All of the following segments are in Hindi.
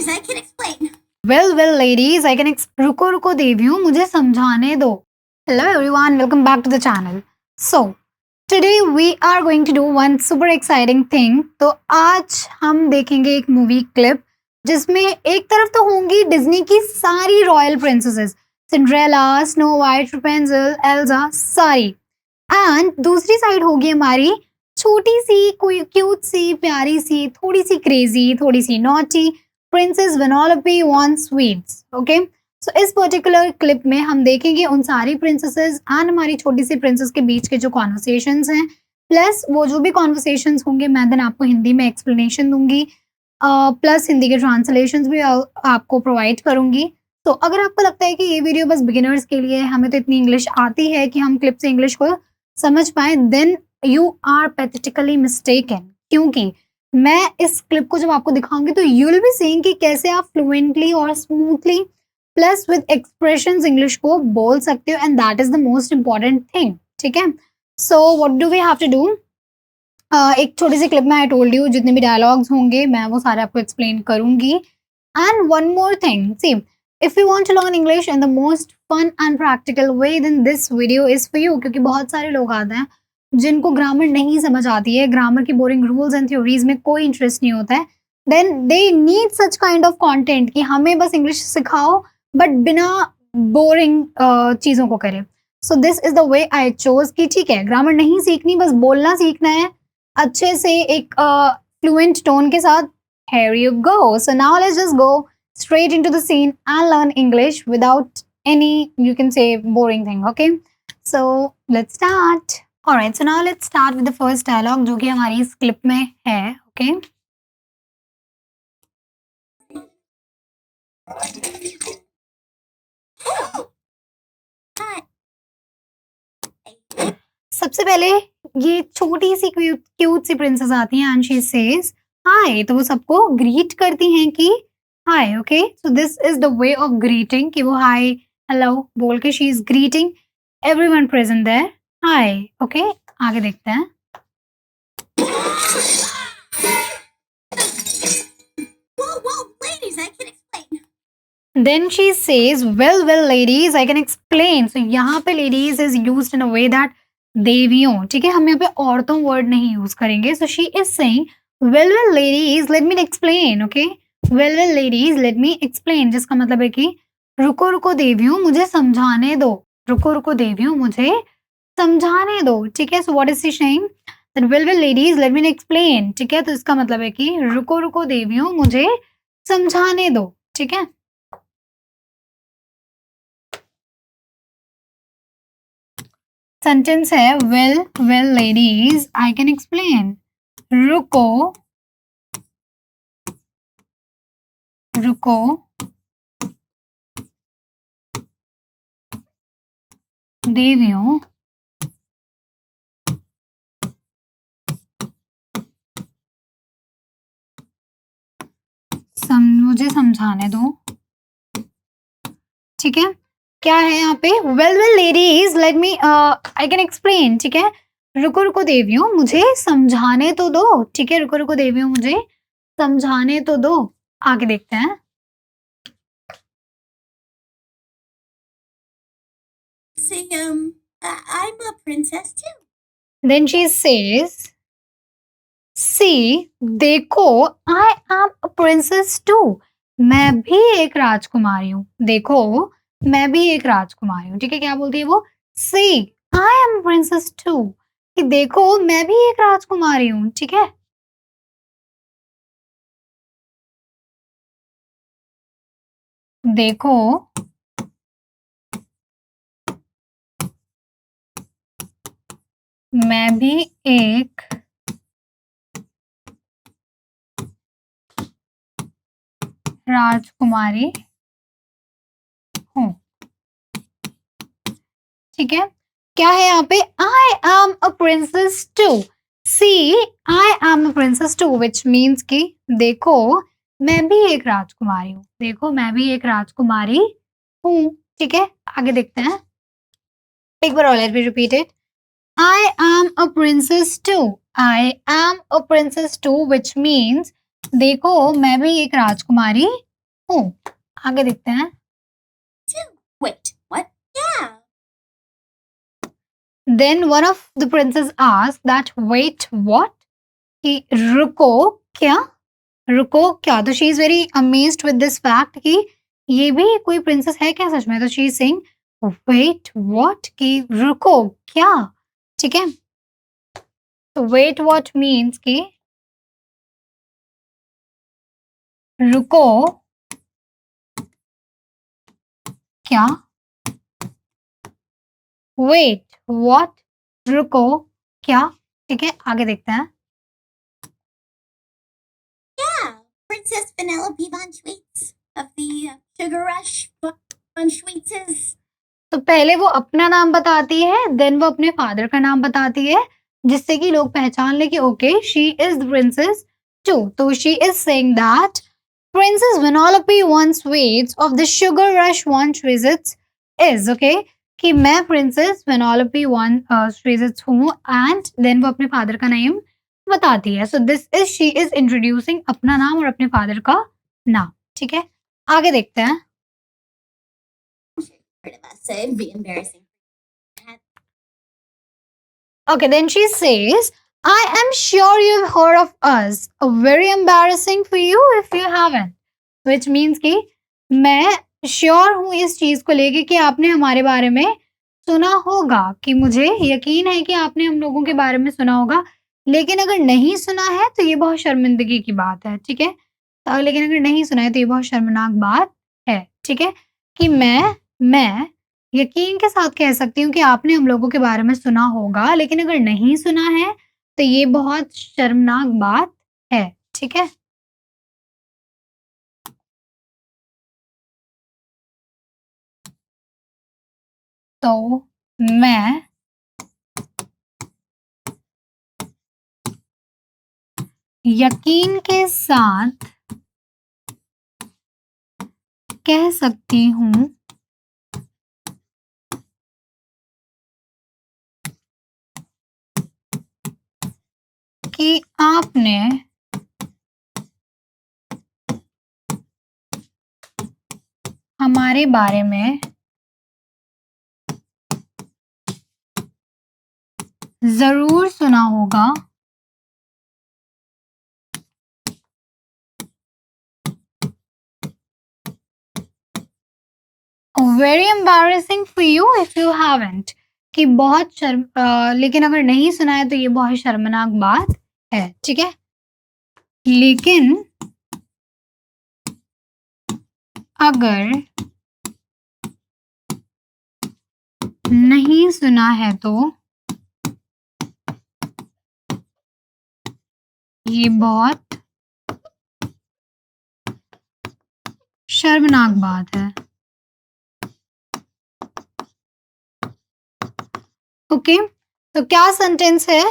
ladies, I can explain. Well, ladies, I can रुको रुको देवियों मुझे समझाने दो. Hello everyone, welcome back to the channel. So, today we are going to do one super exciting thing. तो आज हम देखेंगे एक मूवी क्लिप जिसमें एक तरफ तो होंगी डिज्नी की सारी royal princesses, Cinderella, Snow White, Rapunzel, Elsa, सारी, एंड दूसरी साइड होगी हमारी छोटी सी कोई क्यूट सी प्यारी सी थोड़ी सी क्रेजी थोड़ी सी naughty princess Vanellope want sweets. Okay, so इस पर्टिकुलर क्लिप में हम देखेंगे उन सारी प्रिंसेसेस एंड हमारी छोटी सी प्रिंसेस के बीच के जो कॉन्वर्सेशंस हैं, प्लस वो जो भी कॉन्वर्सेशंस होंगे मैं देन आपको हिंदी में एक्सप्लेनेशन दूंगी, प्लस हिंदी के ट्रांसलेशंस भी आपको प्रोवाइड करूंगी. तो अगर आपको लगता है कि ये वीडियो बस बिगिनर्स के लिए, हमें तो इतनी इंग्लिश आती है कि हम क्लिप से इंग्लिश को समझ पाए, then you are pathetically mistaken. क्योंकि मैं इस क्लिप को जब आपको दिखाऊंगी तो यू विल बी सीइंग कि कैसे आप फ्लुएंटली और smoothly plus with expressions English को बोल सकते हो, and that is the most important thing. ठीक है, so what do we have to do. एक छोटी सी क्लिप में आई टोल्ड यू जितने भी डायलॉग्स होंगे मैं वो सारे आपको एक्सप्लेन करूंगी. And one more thing, see, if you want to learn English in the most fun and practical way, then this video is for you. क्योंकि बहुत सारे लोग आते हैं जिनको ग्रामर नहीं समझ आती है, ग्रामर की बोरिंग रूल्स एंड थ्योरीज में कोई इंटरेस्ट नहीं होता है, then they need such kind of content कि हमें बस इंग्लिश सिखाओ बट बिना बोरिंग चीज़ों को करें. सो this is the way I chose कि ठीक है, ग्रामर नहीं सीखनी, बस बोलना सीखना है अच्छे से एक फ्लुएंट टोन के साथ. Here you go. So now let's just go straight into the scene and learn English without any, you can say, boring thing. Okay, so let's start. All right, so now let's start with the first dialogue जो कि हमारी इस क्लिप में है. Okay, सबसे पहले ये छोटी सी क्यूट सी प्रिंसेस आती हैं एंड शी सेज हाय. तो वो सबको ग्रीट करती हैं कि hi. Okay, so this is the way of greeting कि वो हाय हेलो बोल के she is greeting everyone present there. Hi. Okay, आगे देखते हैं. Whoa, ladies, I can explain. Then she says, well, ladies, I can explain. So यहाँ पे ladies is used in a way that देवियों. ठीक है, हम यहाँ पे औरतों वर्ड नहीं यूज करेंगे. So she is saying, well, ladies, let me explain. Okay, well, ladies, let me explain. जिसका मतलब है कि रुको रुको देवियों मुझे समझाने दो. रुको रुको देवियों मुझे समझाने दो. ठीक है, so what is she saying? That well, ladies, let me explain. ठीक है, तो इसका मतलब है कि रुको रुको देवियों मुझे समझाने दो. ठीक है, सेंटेंस है well ladies I can explain. रुको रुको देवियों मुझे समझाने दो. ठीक है, क्या है यहाँ पे well ladies let me I can explain. ठीक है, रुको रुको देवियों मुझे समझाने तो दो. ठीक है, रुको रुको देवियों मुझे समझाने तो दो. आगे देखते हैं. Say, I'm a princess too. Then she says, see, देखो, I am a princess too. मैं भी एक राजकुमारी हूँ. देखो, मैं भी एक राजकुमारी हूँ. ठीक है, क्या बोलती है वो? See, I am a princess too. कि देखो, मैं भी एक राजकुमारी हूँ. ठीक है, देखो मैं भी एक राजकुमारी हूँ. ठीक है, क्या है यहाँ पे? I am a princess too. See, I am a princess too, which means कि देखो मैं भी एक राजकुमारी हूँ. देखो मैं भी एक राजकुमारी हूँ. ठीक है, आगे देखते हैं. एक बार और let me repeat it. I am a princess too. I am a princess too, which means देखो मैं भी एक राजकुमारी ओ, आगे देखते हैं. Two. Wait, what? Yeah. Then one of the princes asked that wait what? कि रुको क्या? रुको क्या? तो she is very amazed with this fact कि ये भी कोई princess है क्या सच में? तो she is saying wait what? कि रुको क्या? ठीक है? तो wait what means कि रुको क्या? wait what? रुको क्या? ठीक है? आगे देखते हैं. Yeah. Princess Vanellope von Schweetz of the Sugar Rush von Schweetzes. तो पहले वो अपना नाम बताती है, देन वो अपने फादर का नाम बताती है, जिससे कि लोग पहचान ले कि okay she is the princess too. तो she is saying that princess Vanellope von Schweetz of the Sugar Rush von Schweetz is okay कि मैं प्रिंसेस वेनोलोपी वन विजिट्स हूँ एंड देन वो अपने फादर का नेम बताती है. So this is she is introducing अपना नाम और अपने फादर का नाम. ठीक है, आगे देखते हैं. Heard of us, so it'd be embarrassing. Okay, then she says, I am sure you've heard of us. Very embarrassing for you if you haven't. Which means कि मैं श्योर हूँ इस चीज को लेके कि आपने हमारे बारे में सुना होगा, कि मुझे यकीन है कि आपने हम लोगों के बारे में सुना होगा, लेकिन अगर नहीं सुना है तो ये बहुत शर्मिंदगी की बात है. ठीक है, लेकिन अगर नहीं सुना है तो ये बहुत शर्मनाक बात है. ठीक है, कि मैं यकीन के साथ कह सकती हूँ कि आपने हम लोगों के बारे में सुना होगा, लेकिन अगर नहीं सुना है तो ये बहुत शर्मनाक बात है. ठीक है, तो मैं यकीन के साथ कह सकती हूँ कि आपने हमारे बारे में जरूर सुना होगा. Very embarrassing for you if you haven't, कि बहुत लेकिन अगर नहीं सुना है तो ये बहुत शर्मनाक बात है. ठीक है, लेकिन अगर नहीं सुना है तो ये बहुत शर्मनाक बात है. ओके, तो क्या सेंटेंस है?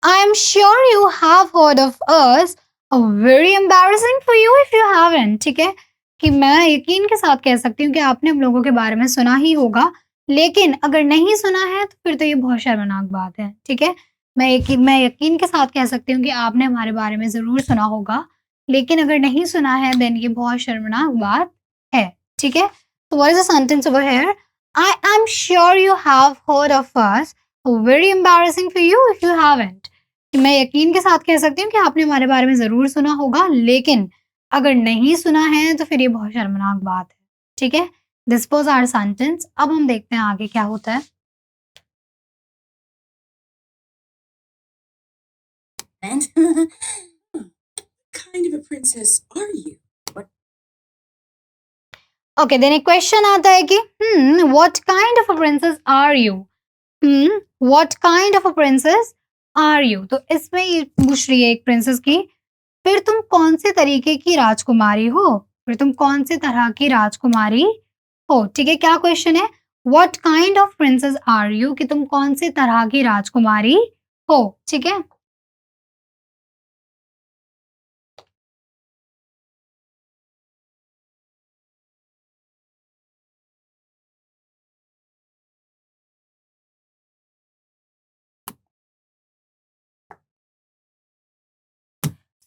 I am sure you have heard of us. Very embarrassing for you if you haven't. ठीक है, कि मैं यकीन के साथ कह सकती हूँ कि आपने हम लोगों के बारे में सुना ही होगा, लेकिन अगर नहीं सुना है तो फिर तो ये बहुत शर्मनाक बात है. ठीक है, मैं यकीन के साथ कह सकती हूँ कि आपने हमारे बारे में ज़रूर सुना होगा, लेकिन अगर नहीं सुना है देन ये बहुत शर्मनाक बात है. ठीक है, तो what is the sentence over here? I am sure you have heard of us. Very embarrassing for you if you haven't. मैं यकीन के साथ कह सकती हूँ कि आपने हमारे बारे में ज़रूर सुना होगा, लेकिन अगर नहीं सुना है तो फिर ये बहुत शर्मनाक बात है. ठीक है, दिस वाज आवर सेंटेंस. अब हम देखते हैं आगे क्या होता है. And kind of a princess are you? Okay, then एक क्वेश्चन आता है कि what kind of a princess are you. What kind of a princess are you. तो इसमें ये पूछ रही है एक प्रिंसेस की, फिर तुम कौन से तरीके की राजकुमारी हो, फिर तुम कौन से तरह की राजकुमारी हो. ठीक है, क्या क्वेश्चन है? What kind of princess are you, कि तुम कौन से तरह की राजकुमारी हो. ठीक है,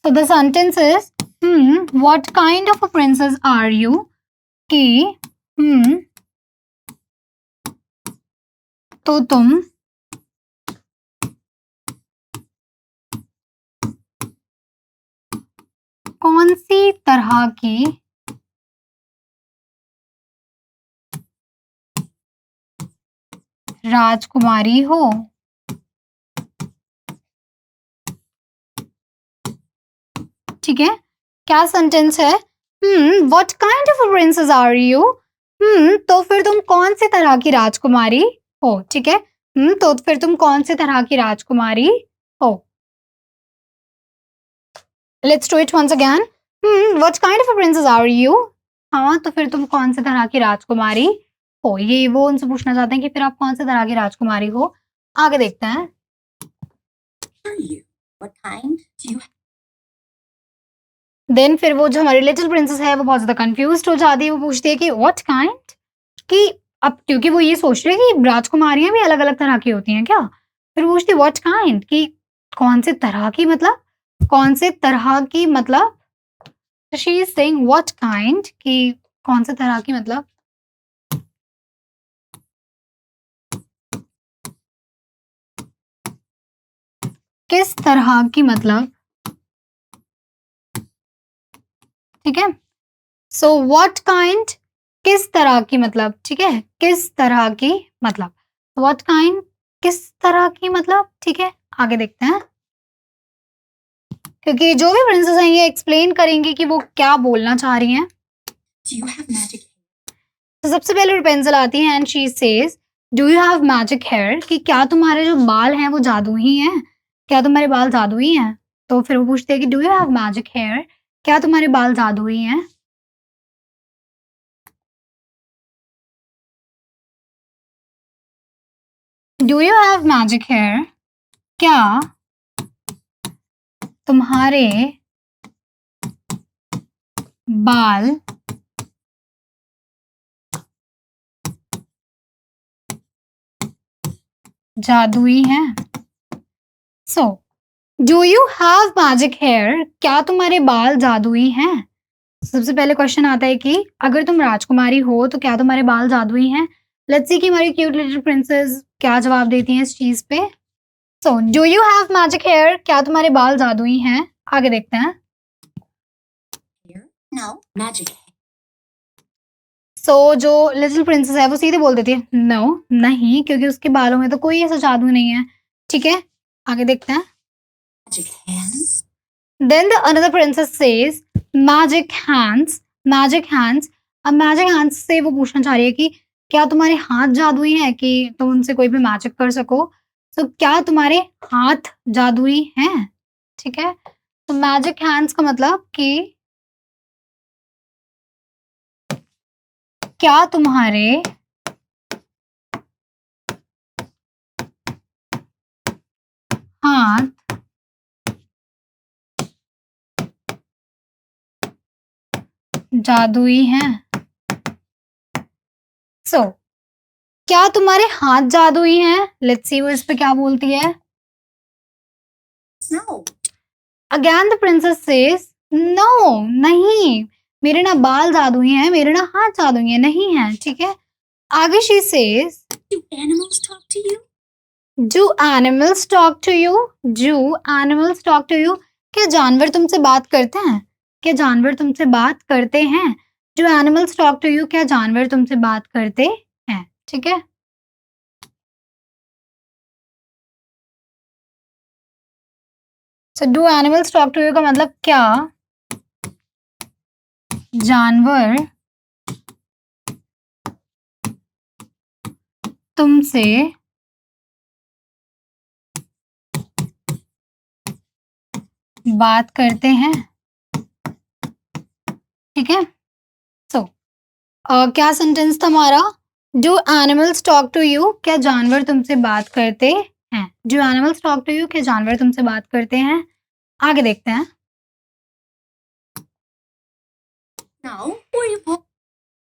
so the sentence is what kind of a princess are you? कि तो तुम कौन सी तरह की राजकुमारी हो? ठीक है, क्या सेंटेंस है? What kind of a princess are you? तो फिर तुम कौन सी तरह की राजकुमारी हो? ठीक है, तो फिर तुम कौन सी तरह की राजकुमारी हो? Let's do it once again. What kind of a princess are you? हाँ, तो फिर तुम कौन सी तरह की राजकुमारी हो? ये वो उनसे पूछना चाहते हैं कि फिर आप कौन सी तरह की राजकुमारी हो? आगे देखते हैं. Are you? What kind do you then फिर वो जो हमारी लिटिल प्रिंसेस है वो बहुत ज़्यादा कंफ्यूज्ड हो जाती है. वो पूछती है कि व्हाट काइंड? कि अब क्योंकि वो ये सोच रही है कि राजकुमारियाँ भी अलग-अलग तरह की होती हैं क्या? फिर वो पूछती है व्हाट काइंड? कि कौन से तरह की मतलब? कौन से तरह की मतलब? She is saying what kind कि कौन से तरह की मतलब? किस तरह की मतलब? ठीक है? सो व्हाट काइंड किस तरह की मतलब? ठीक है? किस तरह की मतलब? व्हाट काइंड किस तरह की मतलब? ठीक है? आगे देखते हैं. क्योंकि जो भी प्रिंसेस हैं ये एक्सप्लेन करेंगी कि वो क्या बोलना चाह रही हैं. do you have magic? तो सबसे पहले रेपुंजेल आती है and she says do you have magic hair? कि क्या तुम्हारे जो बाल हैं वो जादुई हैं? क्या तुम्हारे बाल जादुई हैं? तो फिर वो पूछते हैं कि do you have magic hair? क्या तुम्हारे बाल जादुई हैं? Do you have magic hair? क्या तुम्हारे बाल जादुई हैं? So do you have magic hair? क्या तुम्हारे बाल जादुई हैं? सबसे पहले क्वेश्चन आता है कि अगर तुम राजकुमारी हो तो क्या तुम्हारे बाल जादुई हैं? लेट्स सी कि हमारी क्यूट लिटिल प्रिंसेस क्या जवाब देती हैं इस चीज पे. So do you have magic hair? क्या तुम्हारे बाल जादुई हैं? आगे देखते हैं. Here? No. Magic. सो जो लिटिल प्रिंसेस है वो सीधे बोल देती है नो नहीं, क्योंकि उसके बालों में तो कोई ऐसा जादू नहीं है. ठीक है, आगे देखते हैं. Magic hands. Then the another princess says magic hands. Magic hands. अब magic hands से वो पूछना चाह रही है कि क्या तुम्हारे हाथ जादुई हैं कि तुम उनसे कोई भी मैजिक कर सको? तो क्या तुम्हारे हाथ जादुई हैं? ठीक है, तो मैजिक हैंड्स का मतलब कि क्या तुम्हारे हाथ जादुई हैं? सो क्या तुम्हारे हाथ जादुई हैं? लेट्स सी वो इस पे क्या बोलती है. No. Again the princess says no नहीं, मेरे ना बाल जादुई हैं, मेरे ना हाथ जादुई हैं, नहीं हैं. ठीक है, आगे she says Do animals talk to you? Do animals talk to you? Do animals talk to you? क्या जानवर तुमसे बात करते हैं? क्या जानवर तुमसे बात करते हैं? Do animals talk to you? क्या जानवर तुमसे बात करते हैं? ठीक है, so do animals talk to you का मतलब क्या जानवर तुमसे बात करते हैं? ठीक है, सो क्या सेंटेंस था हमारा? Do animals talk to you? क्या जानवर तुमसे बात करते हैं? Do animals talk to you? क्या जानवर तुमसे बात करते हैं? आगे देखते हैं. No. Who are you?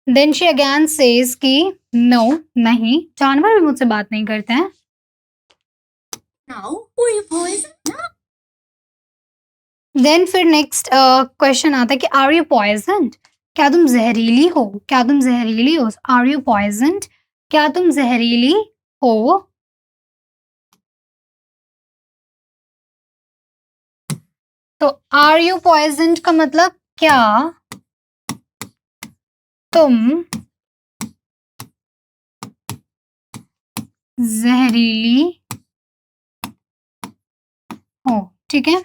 Then she again says कि नो नहीं, जानवर भी मुझसे बात नहीं करते हैं. No. Who are you boys? No. Then फिर नेक्स्ट क्वेश्चन आता है कि आर यू पॉइजन्ड, क्या तुम जहरीली हो, क्या तुम जहरीली हो, आर यू पॉइजन्ड, क्या तुम जहरीली हो। तो आर यू पॉइजन्ड का मतलब क्या तुम जहरीली हो, ठीक है।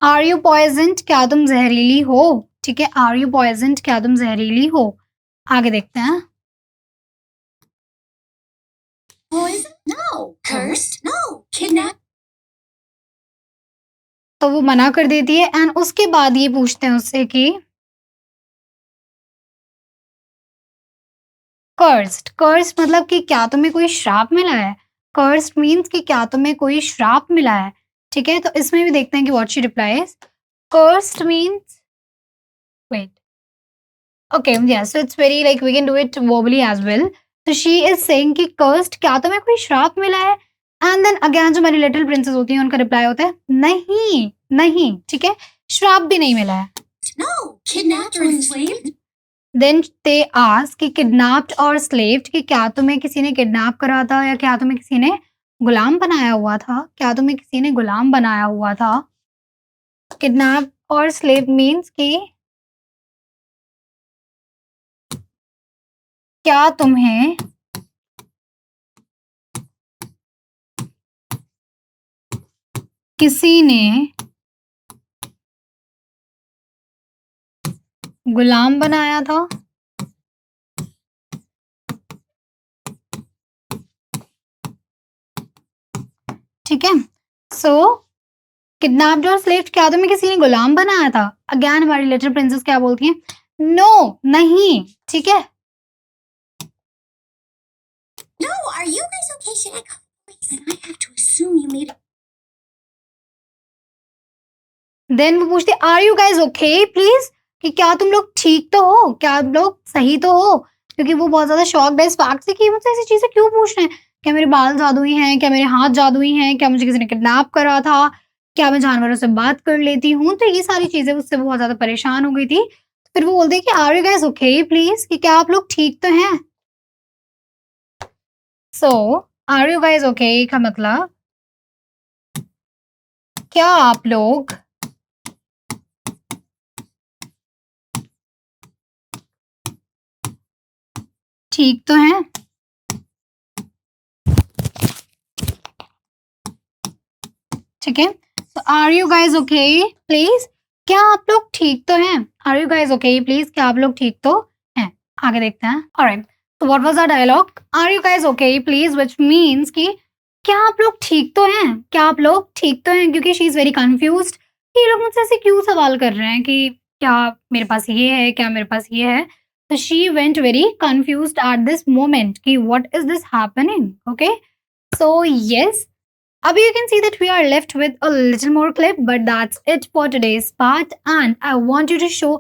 आर यू पॉइजन्ड, क्या तुम जहरीली हो, ठीक है। आर यू पॉइजन्ड, क्या तुम जहरीली हो। आगे देखते हैं। Poison? No. Cursed? No. Kidnapped? तो वो मना कर देती है एंड उसके बाद ये पूछते हैं उससे कि कर्स्ड, कर्स्ड मतलब कि क्या तुम्हें कोई श्राप मिला है। कर्स्ड मीन्स कि क्या तुम्हें कोई श्राप मिला है, ठीक है। तो इसमें भी देखते हैं कि what she replies. Cursed means wait, okay या so it's very like we can do it verbally as well. तो शी इज सेइंग कि कर्स्ड, क्या तुम्हें कोई श्राप मिला है। एंड देन अगेन जो हमारी लिटिल प्रिंसेस होती है उनका रिप्लाई होता है नहीं नहीं, ठीक है, श्राप भी नहीं मिला है। No. Kidnapped or enslaved? Then they ask कि किडनैप्ड और स्लेव्ड, कि क्या तुम्हें किसी ने किडनैप करा था या क्या तुम्हें किसी ने गुलाम बनाया हुआ था, क्या तुम्हें किसी ने गुलाम बनाया हुआ था। किडनैप और स्लेव मीन्स कि क्या तुम्हें किसी ने गुलाम बनाया था। ठीक है, सो किडनैप्ड और स्लेव्ड, क्या तुम्हें किसी ने गुलाम बनाया था। अगेन हमारी लिटिल प्रिंसेस क्या बोलती है, नो नहीं, ठीक है। No. Are you guys okay? Should I call the police? And I have to assume you made. Then वो पूछते are you guys okay please, कि क्या तुम लोग ठीक तो हो, क्या आप लोग सही तो हो। क्योंकि वो बहुत ज्यादा शॉक्ड है इस फैक्ट से कि मुझसे ऐसी चीजें क्यों पूछ रहे हैं। क्या मेरे बाल जादुई हैं, क्या मेरे हाथ जादुई हैं, क्या मुझे किसी ने किडनैप करा था, क्या मैं जानवरों से बात कर लेती हूँ। तो ये सारी चीजें उससे बहुत ज्यादा परेशान हो गई थी। फिर वो बोलते हैं कि are you guys okay please, कि क्या आप लोग ठीक तो हैं। So are you guys okay का मतलब क्या आप लोग ठीक तो हैं। ठीक है, तो are you guys okay please, क्या आप लोग ठीक तो हैं। Are you guys okay please, क्या आप लोग ठीक तो हैं। आगे देखते हैं। ऑलराइट, तो what was the dialogue, are you guys okay please, which means कि क्या आप लोग ठीक तो हैं, क्या आप लोग ठीक तो हैं। क्योंकि शी इज वेरी कंफ्यूज्ड कि ये लोग मुझसे ऐसे क्यों सवाल कर रहे हैं कि क्या मेरे पास ये है, क्या मेरे पास ये है। तो she went very confused at this moment कि what is this happening. Okay, so yes, Abhi, you can see that we are left with a little more clip, but that's it for today's part. And I want you to show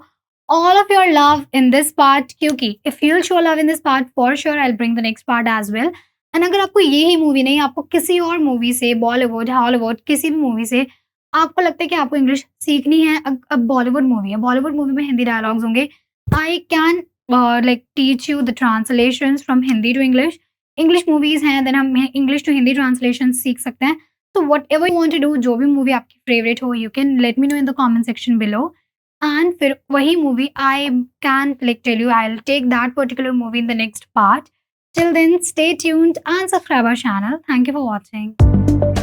all of your love in this part, क्योंकि if you'll show love in this part, for sure I'll bring the next part as well. And अगर आपको ये ही मूवी नहीं, आपको किसी और मूवी से, बॉलीवुड, हॉलीवुड, किसी भी मूवी से आपको लगता है कि आपको इंग्लिश सीखनी है, अब बॉलीवुड मूवी है, बॉलीवुड मूवी में हिंदी डायलॉग्स होंगे, I can like teach you the translations from Hindi to English. English movies हैं, देन हम इंग्लिश टू हिंदी ट्रांसलेशन सीख सकते हैं। तो whatever you want to do, जो भी मूवी आपकी फेवरेट हो, you can let me know in the comment section below. And फिर वही movie I can like tell you, I will take that particular movie in the next part. Till then, stay tuned and subscribe our channel. Thank you for watching.